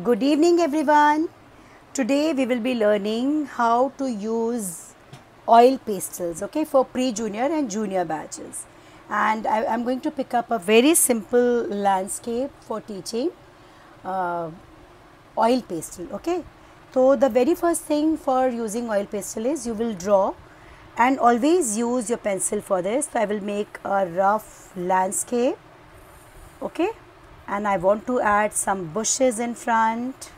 Good evening everyone. Today we will be learning how to use oil pastels, okay, for pre-junior and junior batches. And I'm going to pick up a very simple landscape for teaching uh, oil pastel, okay. So the very first thing for using oil pastel is you will draw and always use your pencil for this. So I will make a rough landscape, okay, and I want to add some bushes in front.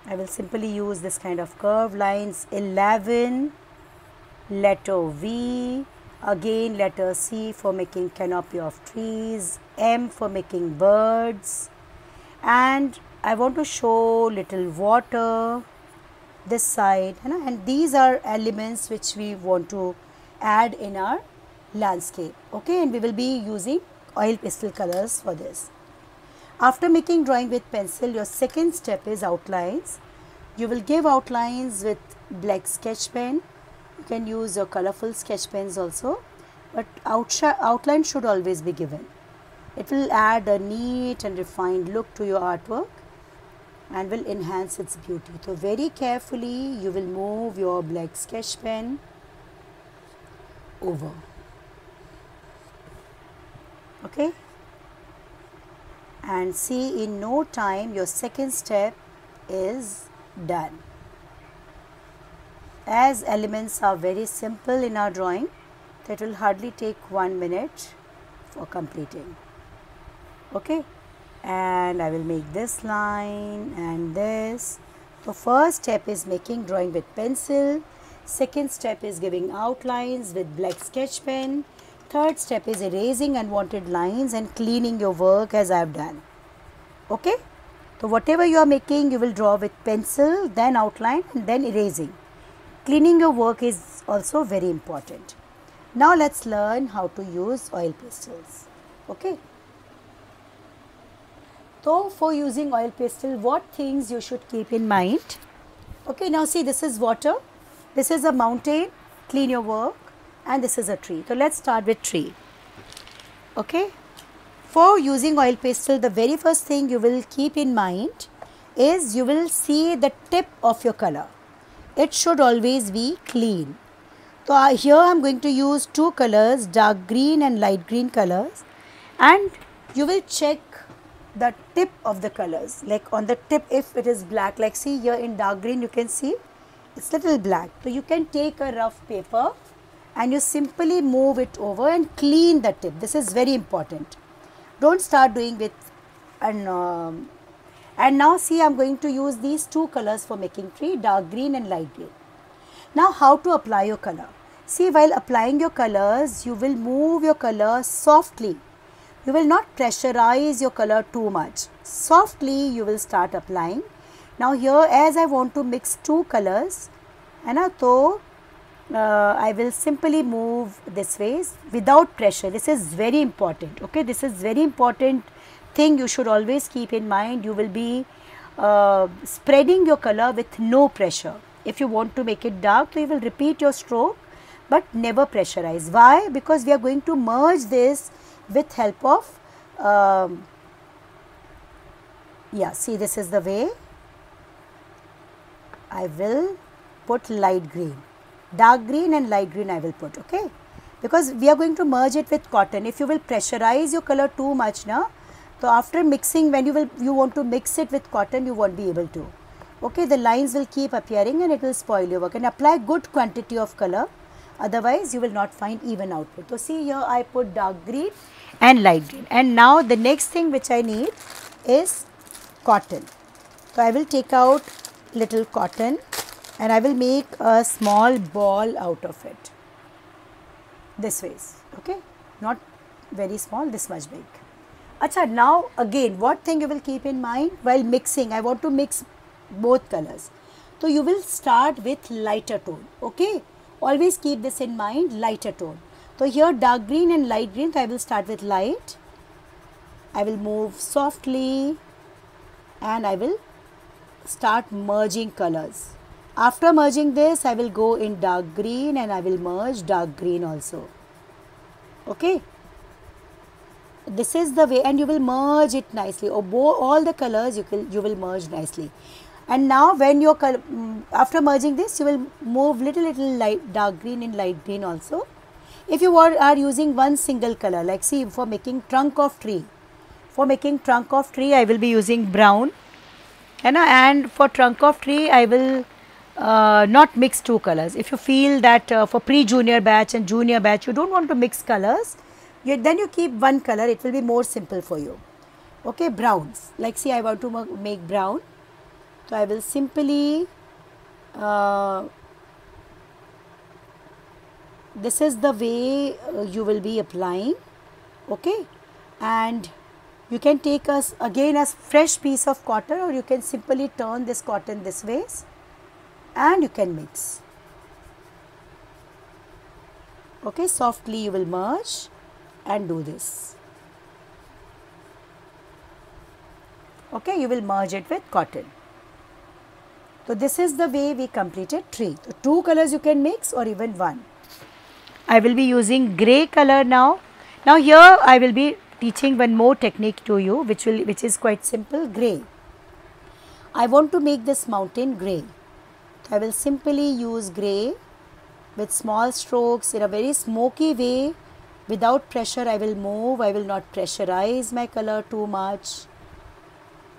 I will simply use this kind of curved lines. 11, letter V, again letter C for making canopy of trees, M for making birds, and I want to show little water this side, and these are elements which we want to add in our landscape, okay, and we will be using oil pastel colors for this. After making drawing with pencil, your second step is outlines. You will give outlines with black sketch pen. You can use your colorful sketch pens also, but outline should always be given. It will add a neat and refined look to your artwork and will enhance its beauty. So very carefully you will move your black sketch pen over, okay, and see, in no time your second step is done. As elements are very simple in our drawing, that will hardly take 1 minute for completing, okay, and I will make this line and this. So first step is making drawing with pencil, second step is giving outlines with black sketch pen, third step is erasing unwanted lines and cleaning your work as I have done, okay. So whatever you are making, you will draw with pencil, then outline and then erasing. Cleaning your work is also very important. Now let's learn how to use oil pastels, okay. So for using oil pastel, what things you should keep in mind? Okay, now see, this is water, this is a mountain, clean your work, and this is a tree. So let's start with tree, okay. For using oil pastel, the very first thing you will keep in mind is you will see the tip of your color. It should always be clean. So here I am going to use two colors, dark green and light green colors, and you will check the tip of the colors, like on the tip if it is black, like see here in dark green you can see it's little black. So you can take a rough paper and you simply move it over and clean the tip. This is very important. Don't start doing with and now see, I am going to use these two colors for making tree, dark green and light green. Now how to apply your color? See, while applying your colors, you will move your color softly. You will not pressurize your color too much. Softly you will start applying. Now here, as I want to mix two colors, so I will simply move this way without pressure. This is very important, okay. This is very important thing you should always keep in mind. You will be spreading your color with no pressure. If you want to make it dark, so you will repeat your stroke but never pressurize. Why? Because we are going to merge this with help of see, this is the way I will put light green, dark green and light green I will put, okay, because we are going to merge it with cotton. If you will pressurize your color too much now, so after mixing, when you want to mix it with cotton, you won't be able to, okay. The lines will keep appearing and it will spoil your work. And apply good quantity of color, otherwise you will not find even output. So see here, I put dark green and light green, and now the next thing which I need is cotton. So I will take out little cotton and I will make a small ball out of it, this way, okay, not very small, this much big. Acha, now again, what thing you will keep in mind while mixing? I want to mix both colors. So you will start with lighter tone, okay. Always keep this in mind, lighter tone. So here dark green and light green, so I will start with light. I will move softly and I will start merging colors. After merging this, I will go in dark green and I will merge dark green also, okay. This is the way, and you will merge it nicely. All the colors you will merge nicely. And now when your after merging this, you will move little light dark green in light green also. If you are using one single color, like see for making trunk of tree, I will be using brown, and for trunk of tree I will not mix two colors. If you feel that for pre-junior batch and junior batch you don't want to mix colors, then you keep one color, it will be more simple for you. Okay, browns, like see I want to make brown, so I will simply this is the way you will be applying. Okay, and you can take again a fresh piece of cotton, or you can simply turn this cotton this way and you can mix. Okay, softly you will merge and do this. Okay, you will merge it with cotton. So this is the way we completed tree. So two colors you can mix, or even one. I will be using grey color now. Now here I will be teaching one more technique to you, which is quite simple. Grey. I want to make this mountain grey. So I will simply use grey with small strokes in a very smoky way. Without pressure I will move. I will not pressurize my color too much,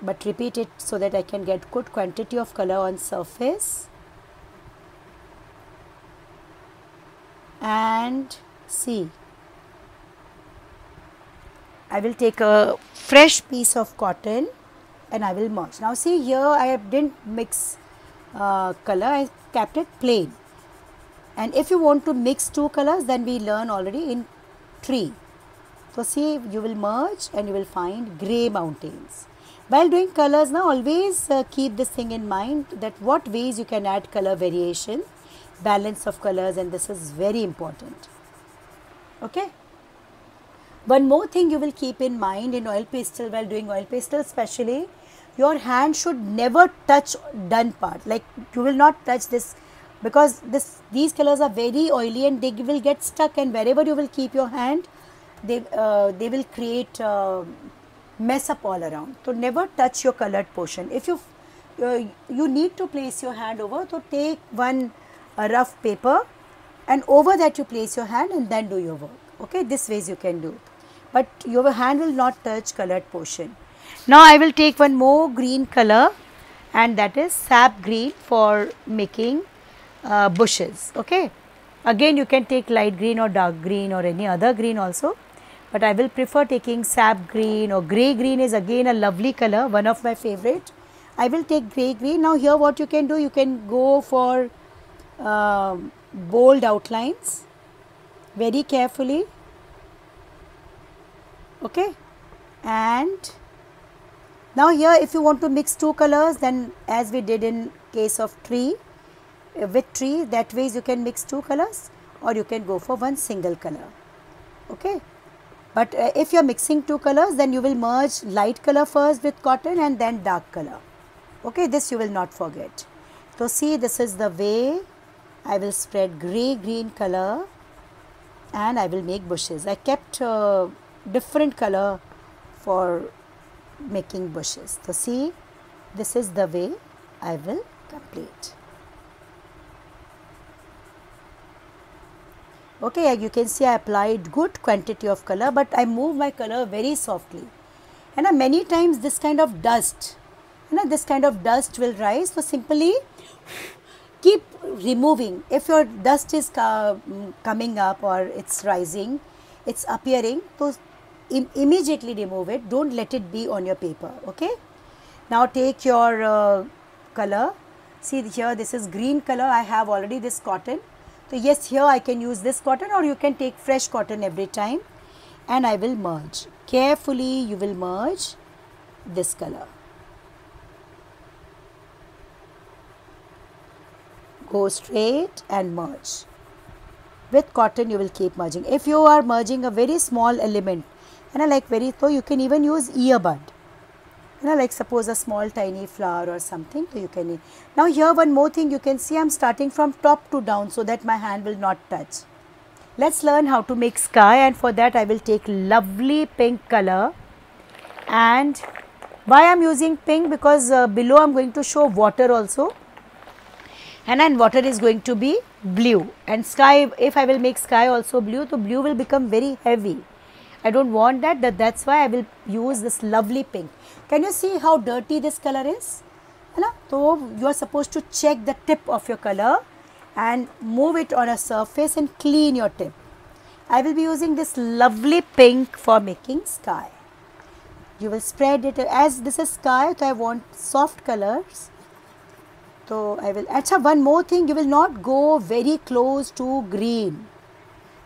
but repeat it so that I can get good quantity of color on surface. And see, I will take a fresh piece of cotton and I will merge. Now see here I didn't mix color, I kept it plain. And if you want to mix two colors, then we learn already in tree. So see, you will merge and you will find grey mountains. While doing colors now, always keep this thing in mind, that what ways you can add color variation, balance of colors, and this is very important. Okay. One more thing you will keep in mind in oil pastel, while doing oil pastel especially, your hand should never touch done part. Like you will not touch this, because these colors are very oily and they will get stuck, and wherever you will keep your hand, they will create mess up all around. So never touch your colored portion. If you need to place your hand over, so take one rough paper and over that you place your hand and then do your work. Okay, this ways you can do, but your hand will not touch colored portion. Now I will take one more green color, and that is sap green, for making bushes. Okay, again you can take light green or dark green or any other green also, but I will prefer taking sap green, or grey green is again a lovely color, one of my favorite. I will take grey green. Now here what you can do, you can go for bold outlines very carefully. Okay, and now here if you want to mix two colors, then as we did in case of tree, with tree, that ways you can mix two colors, or you can go for one single color. Okay, but if you are mixing two colors, then you will merge light color first with cotton and then dark color. Okay, this you will not forget. So see, this is the way I will spread grey green color and I will make bushes. I kept different color for making bushes. So see, this is the way I will complete. Okay, you can see I applied good quantity of color, but I move my color very softly. And many times this kind of dust, this kind of dust will rise. So simply keep removing. If your dust is coming up or it's rising, it's appearing, so immediately remove it. Don't let it be on your paper. Okay. Now take your color. See here, this is green color. I have already this cotton. So yes, here I can use this cotton, or you can take fresh cotton every time, and I will merge. Carefully you will merge this color. Go straight and merge. With cotton you will keep merging. If you are merging a very small element, so you can even use earbud. Like suppose a small tiny flower or something, so you can. Now here one more thing, you can see I am starting from top to down so that my hand will not touch. Let's learn how to make sky, and for that I will take lovely pink color. And why I am using pink? Because below I am going to show water also, and then water is going to be blue, and sky, if I will make sky also blue, so blue will become very heavy. I don't want that, that's why I will use this lovely pink. Can you see how dirty this color is? So you are supposed to check the tip of your color and move it on a surface and clean your tip. I will be using this lovely pink for making sky. You will spread it, as this is sky, so I want soft colors. So I will, actually one more thing, you will not go very close to green,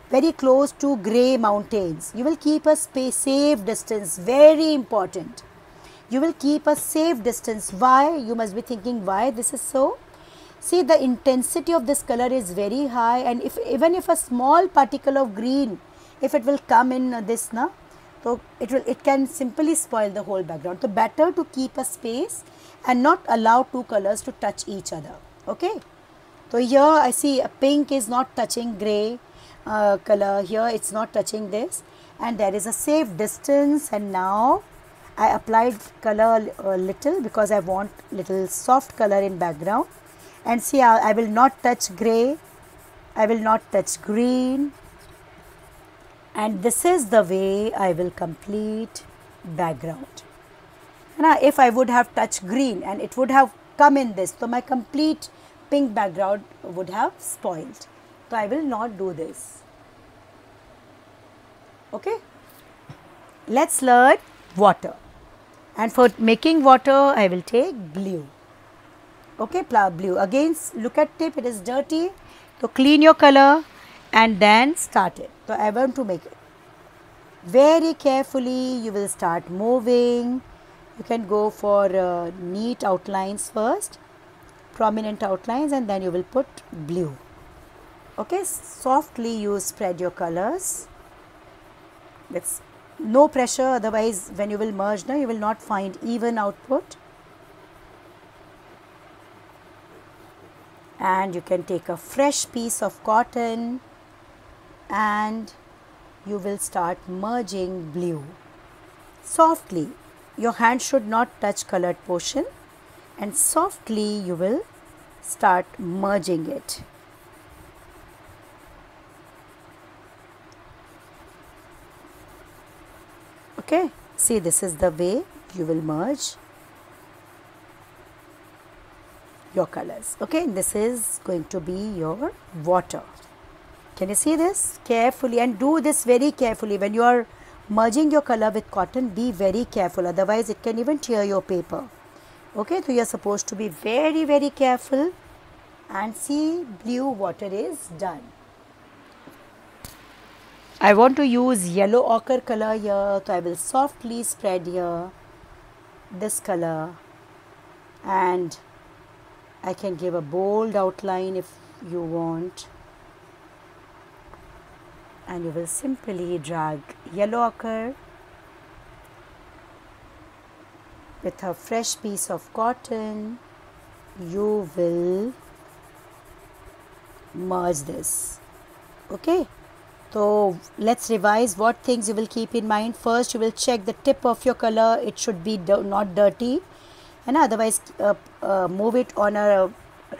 very close to grey mountains. You will keep a safe distance, very important. You will keep a safe distance. Why? You must be thinking why this is so. See, the intensity of this color is very high, and even if a small particle of green, if it will come in this, so it can simply spoil the whole background. So better to keep a space and not allow two colors to touch each other. Okay. So here I see a pink is not touching grey color, here it's not touching this, and there is a safe distance. And now I applied color a little because I want little soft color in background. And see, I will not touch grey, I will not touch green, and this is the way I will complete background. Now if I would have touched green and it would have come in this, so my complete pink background would have spoiled. So I will not do this. Okay. Let's learn water, and for making water I will take blue. Okay, blue. Again, look at tip, it is dirty. So clean your color and then start it. So I want to make it very carefully. You will start moving. You can go for neat outlines first, prominent outlines, and then you will put blue. Okay, softly you spread your colors. That's no pressure, otherwise when you will merge now you will not find even output. And you can take a fresh piece of cotton and you will start merging blue softly. Your hand should not touch colored portion, and softly you will start merging it. Okay, see, this is the way you will merge your colors. Okay, this is going to be your water. Can you see this? Carefully, and do this very carefully. When you are merging your color with cotton, be very careful, otherwise it can even tear your paper. Okay, so you are supposed to be very, very careful. And see, blue water is done. I want to use yellow ochre color here, so I will softly spread here this color, and I can give a bold outline if you want, and you will simply drag yellow ochre with a fresh piece of cotton. You will merge this. Okay, so let's revise what things you will keep in mind. First, you will check the tip of your color, it should be not dirty, and otherwise move it on a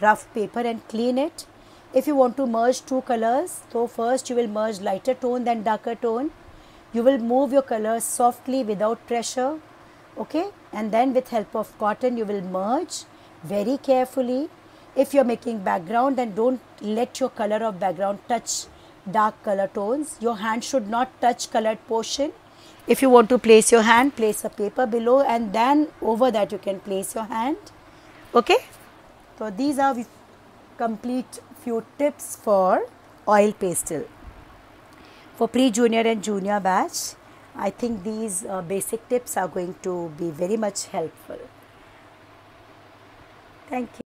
rough paper and clean it. If you want to merge two colors, so first you will merge lighter tone then darker tone. You will move your colors softly without pressure. Okay, and then with help of cotton you will merge very carefully. If you are making background, then don't let your color of background touch dark color tones. Your hand should not touch colored portion. If you want to place your hand, place a paper below, and then over that you can place your hand. Okay, so these are complete few tips for oil pastel. For pre-junior and junior batch, I think these basic tips are going to be very much helpful. Thank you.